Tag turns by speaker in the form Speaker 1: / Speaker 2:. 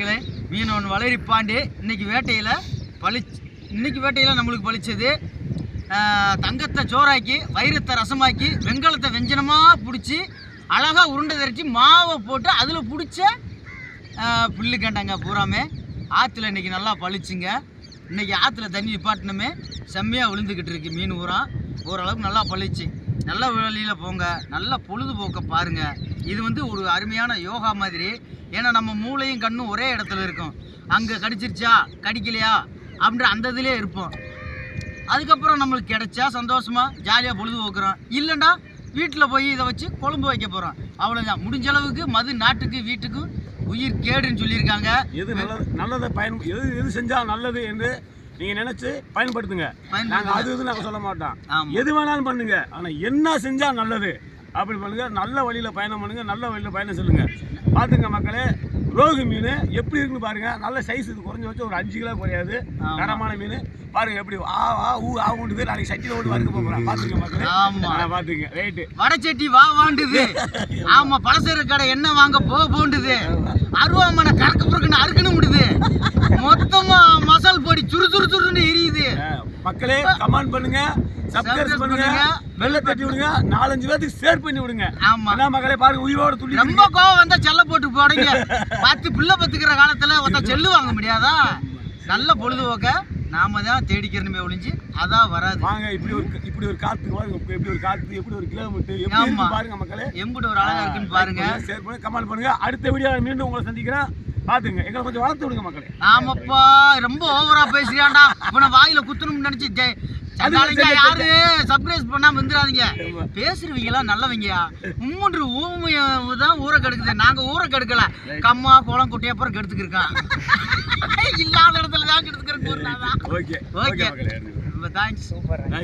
Speaker 1: நண்பர்களே, மீனவன் வளரி பாண்டி இன்னைக்கு வேட்டையில் நம்மளுக்கு பழிச்சது தங்கத்தை சோறாக்கி வைரத்தை ரசமாக்கி வெங்கலத்தை வெஞ்சனமாக பிடிச்சி அழகாக உருண்டை திரட்டி மாவை போட்டு அதில் பிடிச்ச புல்லு கேண்டாங்க பூராமே ஆற்றுல இன்றைக்கி நல்லா பழிச்சுங்க. இன்றைக்கி ஆற்றுல தண்ணி நிப்பாட்டினமே செம்மையாக விழுந்துக்கிட்டு இருக்கு. மீன் ஓரளவுக்கு நல்லா பழிச்சு நல்ல வழியில் போங்க, நல்ல பொழுதுபோக்க பாருங்கள். இது ஒரு அருமையான யோகா மாதிரி. ஏன்னா நம்ம மூளையும் கண்ணும் ஒரே இடத்துல இருக்கும். அங்கே கடிச்சிருச்சா கடிக்கலையா அப்படின்ற அந்த இதுலேயே இருப்போம். அதுக்கப்புறம் நம்மளுக்கு கிடைச்சா சந்தோஷமாக ஜாலியாக பொழுதுபோக்குறோம். இல்லைண்டா வீட்டில் போய் இதை வச்சு குழம்பு வைக்க போகிறோம். அவ்வளோதான். முடிஞ்ச அளவுக்கு மது நாட்டுக்கு வீட்டுக்கும் உயிர் கேடுன்னு சொல்லியிருக்காங்க.
Speaker 2: எது நல்லதை எது செஞ்சால் நல்லது என்று நீங்கள் நினச்சி பயன்படுத்துங்க. நாங்கள் சொல்ல மாட்டோம். எது வேணாலும் பண்ணுங்க, ஆனால் என்ன செஞ்சால் நல்லது அப்படி பண்ணுங்க. நல்ல வழியில் பயணம் பண்ணுங்க, நல்ல வழியில் பயணம் செல்லுங்க. பார்த்துங்க மக்களே, ரோகு மீன் எப்படி இருக்குன்னு பாருங்க. நல்ல சைஸ், இது குறைஞ்ச வச்சு ஒரு 5 கிலோ குறையாது. தரமான மீன் பாருங்க. எப்படி ஆகுது. நாளைக்கு சட்டியில் ஓட்டு வறுக்க போகிறோம். பார்த்துங்க மக்களே, பார்த்துங்க. ரைட்டு
Speaker 1: வடச்சட்டி வாண்டுது. ஆமா, பலசர கடை என்ன வாங்க போண்டுது. அருவாமனை கறக்க பொறுக்குன்னு அறுக்கணும் முடியுது. மொத்தமா மசால் பொடி சுறுன்னு எரியுது.
Speaker 2: மக்களே கமெண்ட் பண்ணுங்க, சப்ஸ்கிரைப் பண்ணுங்க, பெல்ல தட்டி விடுங்க, 4-5 பேருக்கு ஷேர் பண்ணி விடுங்க.
Speaker 1: ஆமா
Speaker 2: மக்களே பாருங்க, உயிரோட துள்ளி.
Speaker 1: ரொம்ப கோவம் வந்தா செல்ல போட்டு போடுங்க. 10 பிள்ளை பத்துக்கிற காலத்துல செல்லு வாங்க முடியாதா? நல்ல பொழுதுபோக்க நாம தான் தேடிக்கிறணுமே ஒழிஞ்சு அதான் வராது.
Speaker 2: வாங்க, இப்படி ஒரு காத்து பாருங்க. எப்படி ஒரு காத்து, எப்படி ஒரு கிலோமீட்டர் பாருங்க மக்களே.
Speaker 1: எம்புட்டு ஒரு அழகா இருக்குன்னு பாருங்க.
Speaker 2: ஷேர் பண்ணி கமெண்ட் பண்ணுங்க. அடுத்த வீடியோ மீண்டும் உங்களை சந்திக்கிறேன். பாத்துங்க, எங்களை கொஞ்சம் வளர்த்து விடுங்க மக்களே.
Speaker 1: ஆமாப்பா, ரொம்ப ஓவரா பேசுறியாண்டா. இப்ப வாயில குத்தணும்னு நினைச்சு யாரு சர்ப்ரைஸ் பண்ணாம வந்துடாதீங்க. பேசுறவங்களா நல்லவங்கயா. தான் ஊரை கெடுக்குது. நாங்க ஊரை கெடுக்கல. கம்மா குளம் குட்டையா அப்புறம் கெடுத்துக்கு இருக்கான். இல்லாத இடத்துல தான் கெடுத்துக்கிறோம்.
Speaker 2: Okay okay, thanks.
Speaker 1: சூப்பர்.